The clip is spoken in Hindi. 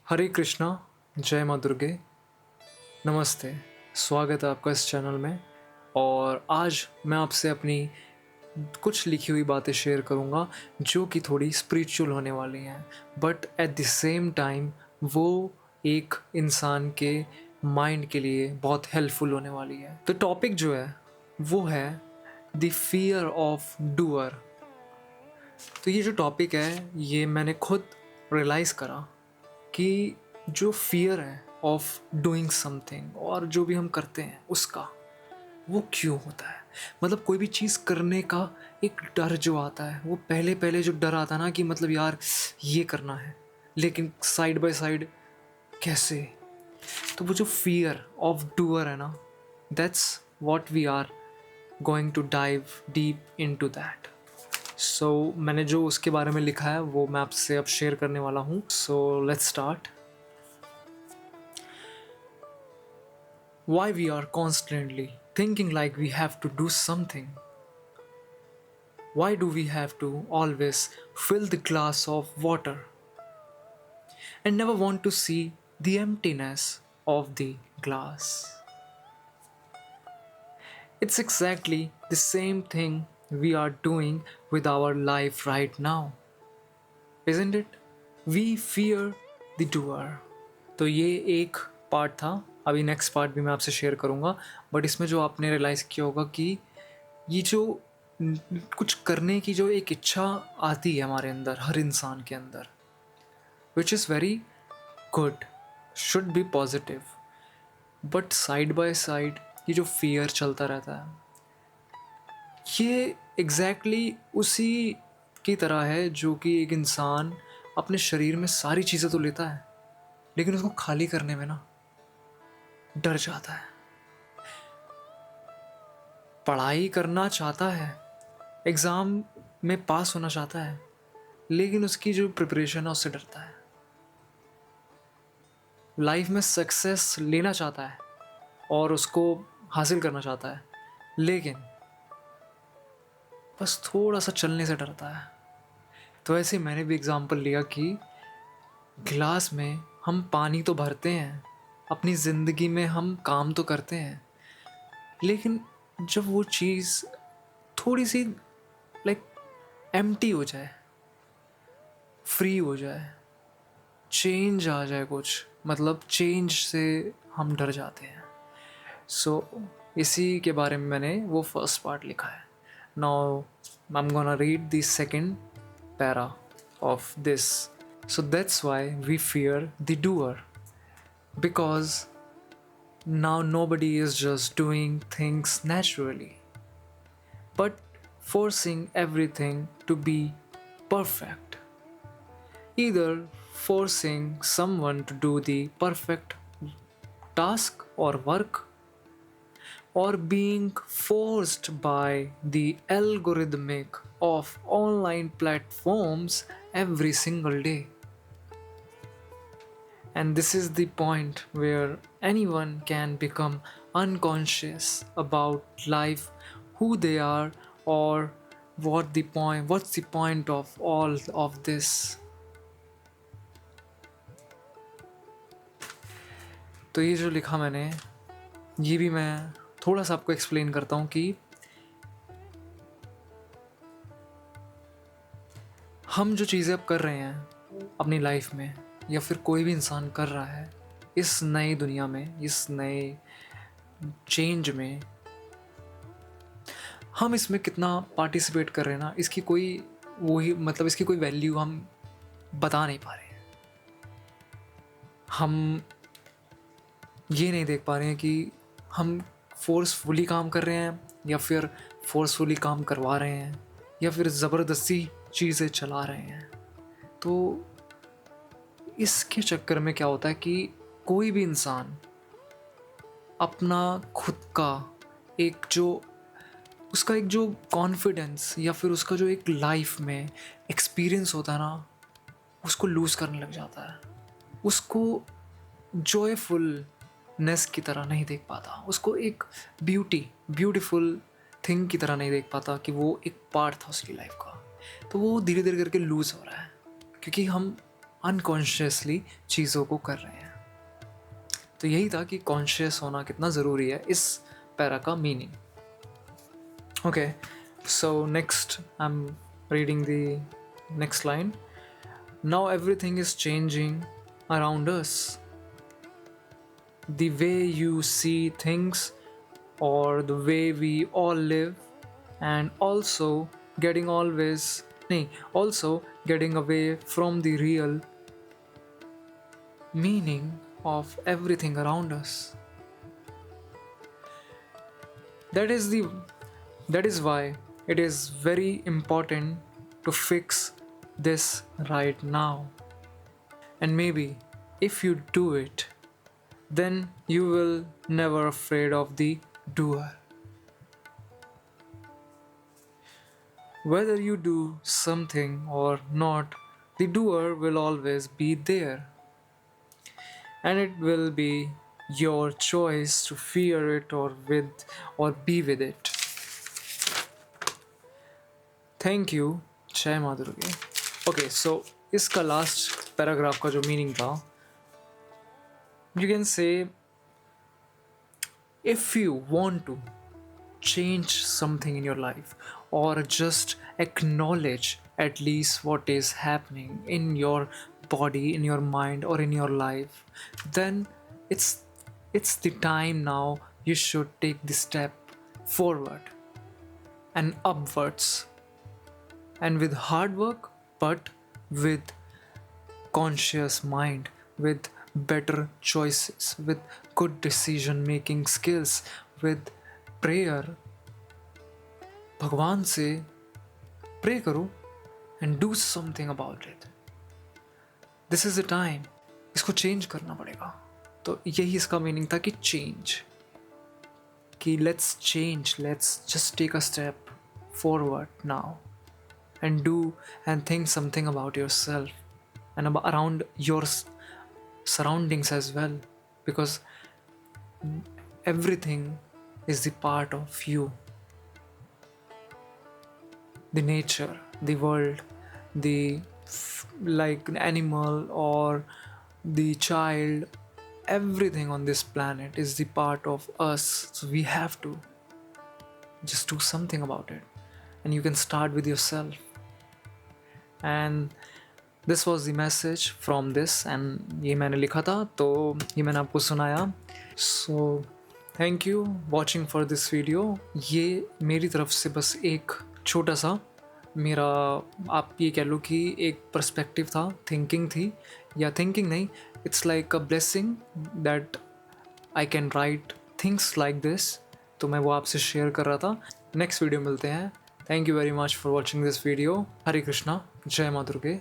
हरे कृष्णा, जय माँ दुर्गे, नमस्ते। स्वागत है आपका इस चैनल में। और आज मैं आपसे अपनी कुछ लिखी हुई बातें शेयर करूँगा जो कि थोड़ी स्पिरिचुअल होने वाली हैं, but at the same time वो एक इंसान के माइंड के लिए बहुत हेल्पफुल होने वाली है। तो टॉपिक जो है वो है द फियर ऑफ डूअर। तो ये जो टॉपिक है ये मैंने खुद रियलाइज़ करा कि जो फियर है ऑफ डूइंग समथिंग और जो भी हम करते हैं उसका, वो क्यों होता है। मतलब कोई भी चीज़ करने का एक डर जो आता है, वो पहले पहले जो डर आता है ना कि मतलब यार ये करना है, लेकिन साइड बाय साइड कैसे। तो वो जो फियर ऑफ डूअर है ना, that's what we are going to dive deep into that. So मैंने जो उसके बारे में लिखा है वो मैं आपसे अब शेयर करने वाला हूँ। So let's start. Why we are constantly thinking like we have to do something? Why do we have to always fill the glass of water and never want to see the emptiness of the glass? It's exactly the same thing we are doing with our life right now, isn't it? We fear the doer. तो ये एक पार्ट था। अभी नेक्स्ट पार्ट भी मैं आपसे शेयर करूँगा, बट इसमें जो आपने रियलाइज़ किया होगा कि ये जो कुछ करने की जो एक इच्छा आती है हमारे अंदर, हर इंसान के अंदर, which is very good, should be positive, but side by side ये जो फियर चलता रहता है, ये एग्जैक्टली उसी की तरह है जो कि एक इंसान अपने शरीर में सारी चीज़ें तो लेता है, लेकिन उसको खाली करने में ना डर जाता है। पढ़ाई करना चाहता है, एग्ज़ाम में पास होना चाहता है, लेकिन उसकी जो प्रिपरेशन है उससे डरता है। लाइफ में सक्सेस लेना चाहता है और उसको हासिल करना चाहता है, लेकिन बस थोड़ा सा चलने से डरता है। तो ऐसे मैंने भी एग्ज़ाम्पल लिया कि गिलास में हम पानी तो भरते हैं, अपनी ज़िंदगी में हम काम तो करते हैं, लेकिन जब वो चीज़ थोड़ी सी लाइक एम्प्टी हो जाए, फ्री हो जाए, चेंज आ जाए कुछ, मतलब चेंज से हम डर जाते हैं। सो इसी के बारे में मैंने वो फर्स्ट पार्ट लिखा है। Now I am gonna read the second para of this. So that's why we fear the doer, because now nobody is just doing things naturally, but forcing everything to be perfect. Either forcing someone to do the perfect task or work, or being forced by the algorithmic of online platforms every single day. And this is the point where anyone can become unconscious about life, who they are, or what's the point of all of this. तो ये जो लिखा मैंने, ये भी मैं थोड़ा सा आपको एक्सप्लेन करता हूँ कि हम जो चीज़ें अब कर रहे हैं अपनी लाइफ में, या फिर कोई भी इंसान कर रहा है इस नई दुनिया में, इस नए चेंज में, हम इसमें कितना पार्टिसिपेट कर रहे हैं ना, इसकी कोई वही मतलब इसकी कोई वैल्यू हम बता नहीं पा रहे हैं। हम ये नहीं देख पा रहे हैं कि हम फोर्सफुली काम कर रहे हैं या फिर फोर्सफुली काम करवा रहे हैं या फिर ज़बरदस्ती चीज़ें चला रहे हैं। तो इसके चक्कर में क्या होता है कि कोई भी इंसान अपना खुद का एक जो उसका एक जो कॉन्फिडेंस या फिर उसका जो एक लाइफ में एक्सपीरियंस होता है ना, उसको लूज़ करने लग जाता है। उसको जॉयफुलनेस की तरह नहीं देख पाता, उसको एक ब्यूटीफुल थिंग की तरह नहीं देख पाता कि वो एक पार्ट था उसकी लाइफ का। तो वो धीरे धीरे करके लूज़ हो रहा है, क्योंकि हम अनकॉन्शियसली चीज़ों को कर रहे हैं। तो यही था कि कॉन्शियस होना कितना ज़रूरी है इस पैरा का meaning. Okay, so next I am reading the next line. Now everything is changing around us, the way you see things or the way we all live, and also also getting away from the real meaning of everything around us. That is why it is very important to fix this right now. And maybe if you do it, then you will never afraid of the doer. Whether you do something or not, the doer will always be there. And it will be your choice to fear it or be with it. Thank you, जय माँ दुर्गे। Okay, so इसका लास्ट पैराग्राफ का जो मीनिंग था, you can say, if you want to change something in your life or just acknowledge at least what is happening in your body, in your mind, or in your life, then it's the time now you should take the step forward and upwards, and with hard work, but with conscious mind, with better choices, with good decision making skills, with prayer. भगवान से प्रे करो and do something about it. This is the time. इसको चेंज करना पड़ेगा। तो यही इसका मीनिंग था कि चेंज, कि let's change, let's just take a step forward now and do and think something about yourself and around your surroundings as well, because everything is the part of you. The nature, the world, the like animal or the child, everything on this planet is the part of us. So we have to just do something about it, and you can start with yourself. And this was the message from this, and ये मैंने लिखा था तो ये मैंने आपको सुनाया. So thank you watching for this video. ये मेरी तरफ से बस एक छोटा सा मेरा, आप ये कह लो कि एक पर्सपेक्टिव था, थिंकिंग थी, या थिंकिंग नहीं, it's like a blessing that I can write things like this. तो मैं वो आपसे शेयर कर रहा था. नेक्स्ट वीडियो मिलते हैं. Thank you very much for watching this video. Hare Krishna, जय माँ दुर्गे.